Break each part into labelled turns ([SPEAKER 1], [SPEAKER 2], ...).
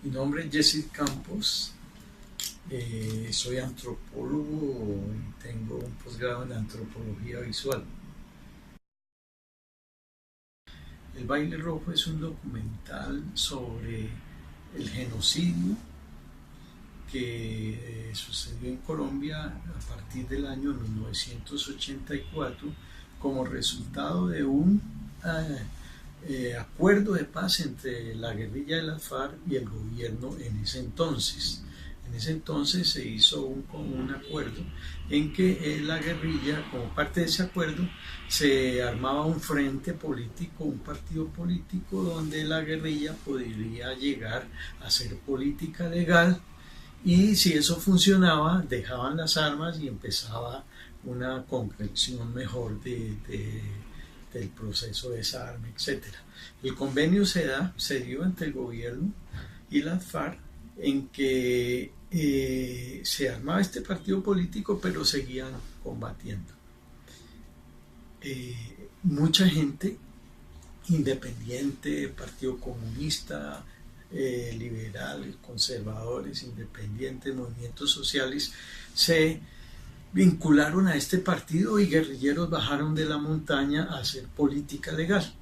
[SPEAKER 1] Mi nombre es Jesse Campos, soy antropólogo y tengo un posgrado en antropología visual. El baile rojo es un documental sobre el genocidio que sucedió en Colombia a partir del año 1984 como resultado de un acuerdo de paz entre la guerrilla de las FARC y el gobierno en ese entonces. En ese entonces se hizo un acuerdo en que la guerrilla, como parte de ese acuerdo, se armaba un frente político, un partido político donde la guerrilla podría llegar a hacer política legal, y si eso funcionaba dejaban las armas y empezaba una concreción mejor del proceso de desarme, etcétera. El convenio se dio entre el gobierno y las FARC en que se armaba este partido político, pero seguían combatiendo. Mucha gente independiente, Partido Comunista, liberales, conservadores, independientes, movimientos sociales, se vincularon a este partido y guerrilleros bajaron de la montaña a hacer política legal.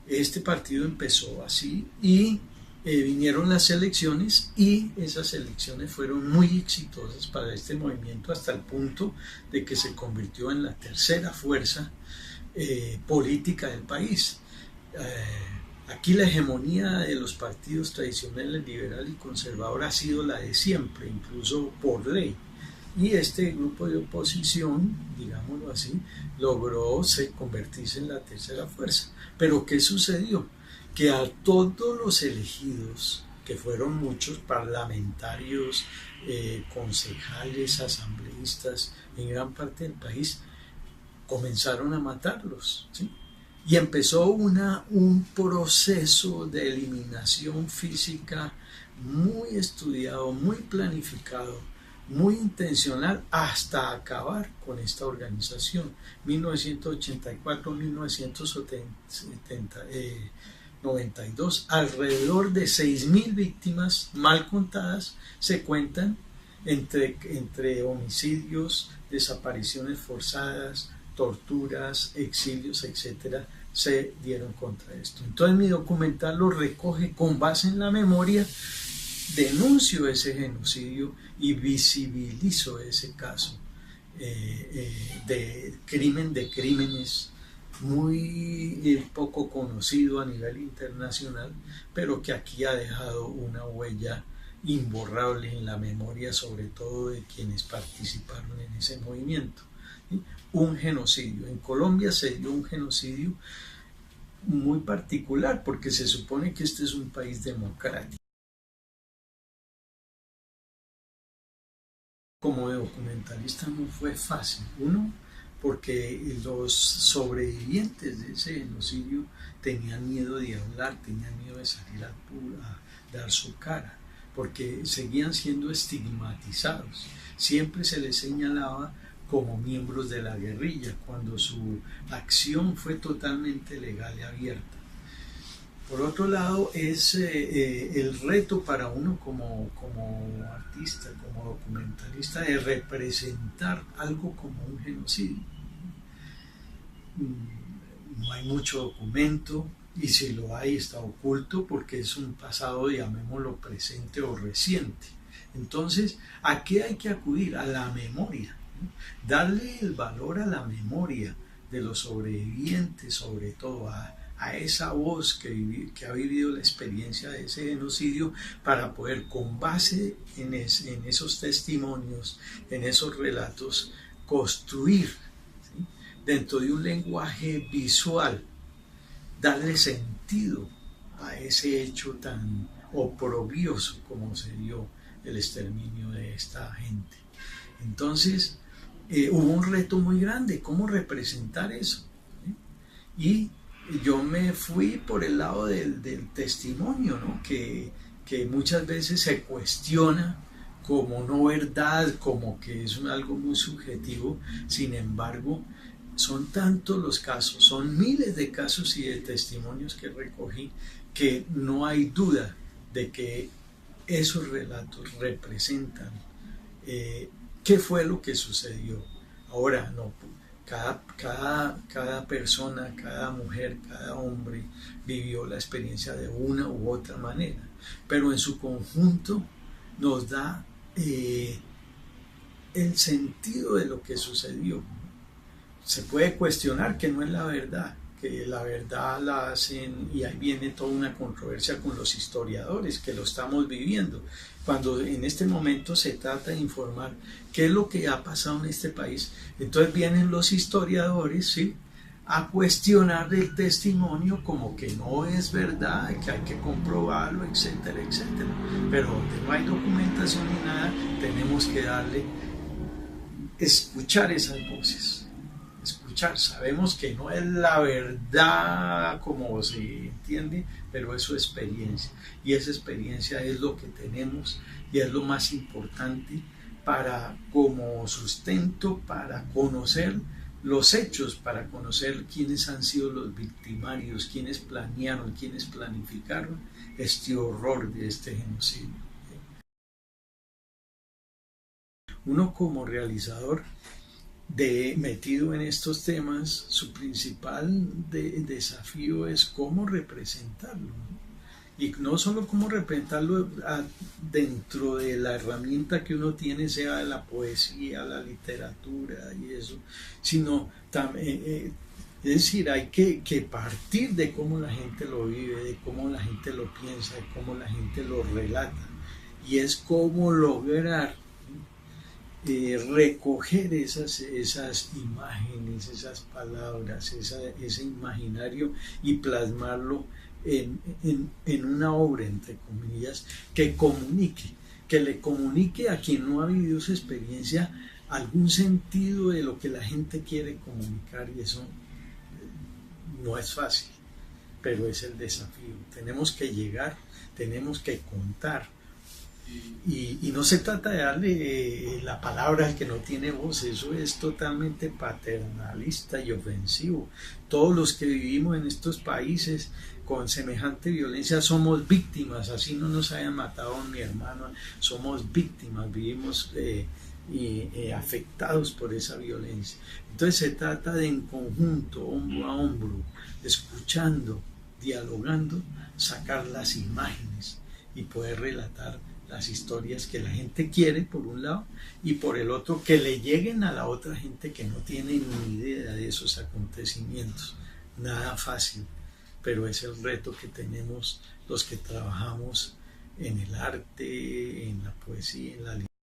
[SPEAKER 1] Este partido empezó así y vinieron las elecciones, y esas elecciones fueron muy exitosas para este movimiento hasta el punto de que se convirtió en la tercera fuerza política del país. Aquí la hegemonía de los partidos tradicionales, liberal y conservador, ha sido la de siempre, incluso por ley. Y este grupo de oposición, digámoslo así, logró convertirse en la tercera fuerza. Pero ¿qué sucedió? Que a todos los elegidos, que fueron muchos parlamentarios, concejales, asambleístas en gran parte del país, comenzaron a matarlos, ¿sí? Y empezó un proceso de eliminación física muy estudiado, muy planificado, muy intencional, hasta acabar con esta organización. 1984-1992, alrededor de 6.000 víctimas mal contadas se cuentan entre homicidios, desapariciones forzadas, torturas, exilios, etcétera, se dieron contra esto. Entonces mi documental lo recoge con base en la memoria, denuncio ese genocidio y visibilizo ese caso de crímenes muy poco conocido a nivel internacional, pero que aquí ha dejado una huella imborrable en la memoria, sobre todo de quienes participaron en ese movimiento. ¿Sí? Un genocidio. En Colombia se dio un genocidio muy particular porque se supone que este es un país democrático. Como documentalista no fue fácil. Uno, porque los sobrevivientes de ese genocidio tenían miedo de hablar, tenían miedo de salir a dar su cara, porque seguían siendo estigmatizados. Siempre se les señalaba como miembros de la guerrilla, cuando su acción fue totalmente legal y abierta. Por otro lado, es el reto para uno como artista, como documentalista, de representar algo como un genocidio. No hay mucho documento, y si lo hay está oculto porque es un pasado, llamémoslo, presente o reciente. Entonces, ¿a qué hay que acudir? A la memoria. Darle el valor a la memoria de los sobrevivientes, sobre todo a esa voz que ha vivido la experiencia de ese genocidio, para poder, con base en esos testimonios, en esos relatos, construir, ¿sí?, dentro de un lenguaje visual, darle sentido a ese hecho tan oprobioso como se dio el exterminio de esta gente. Entonces, hubo un reto muy grande, cómo representar eso, ¿sí? Y yo me fui por el lado del testimonio, ¿no? que muchas veces se cuestiona como no verdad, como que es algo muy subjetivo. Sin embargo, son tantos los casos, son miles de casos y de testimonios que recogí, que no hay duda de que esos relatos representan qué fue lo que sucedió. Ahora, no, cada persona, cada mujer, cada hombre vivió la experiencia de una u otra manera, pero en su conjunto nos da el sentido de lo que sucedió. Se puede cuestionar que no es la verdad, que la verdad la hacen, y ahí viene toda una controversia con los historiadores que lo estamos viviendo, cuando en este momento se trata de informar qué es lo que ha pasado en este país. Entonces vienen los historiadores, ¿sí?, a cuestionar el testimonio como que no es verdad, que hay que comprobarlo, etcétera, etcétera. Pero donde no hay documentación ni nada, tenemos que escuchar esas voces. Escuchar, sabemos que no es la verdad como se entiende, pero es su experiencia, y esa experiencia es lo que tenemos y es lo más importante para, como sustento, para conocer los hechos, para conocer quiénes han sido los victimarios, quiénes planearon, quiénes planificaron este horror de este genocidio. Uno como realizador metido en estos temas, su principal desafío es cómo representarlo, ¿no? Y no solo cómo representarlo dentro de la herramienta que uno tiene, sea la poesía, la literatura y eso, sino también, es decir, hay que partir de cómo la gente lo vive, de cómo la gente lo piensa, de cómo la gente lo relata, y es cómo lograr recoger esas imágenes, esas palabras, ese imaginario, y plasmarlo en una obra, entre comillas, que comunique, que le comunique a quien no ha vivido esa experiencia algún sentido de lo que la gente quiere comunicar, y eso no es fácil, pero es el desafío. Tenemos que llegar, tenemos que contar. Y no se trata de darle la palabra al que no tiene voz, eso es totalmente paternalista y ofensivo. Todos los que vivimos en estos países con semejante violencia somos víctimas, así no nos hayan matado a mi hermano, somos víctimas, vivimos afectados por esa violencia. Entonces se trata de, en conjunto, hombro a hombro, escuchando, dialogando, sacar las imágenes y poder relatar las historias que la gente quiere, por un lado, y por el otro, que le lleguen a la otra gente que no tiene ni idea de esos acontecimientos. Nada fácil, pero es el reto que tenemos los que trabajamos en el arte, en la poesía, en la literatura.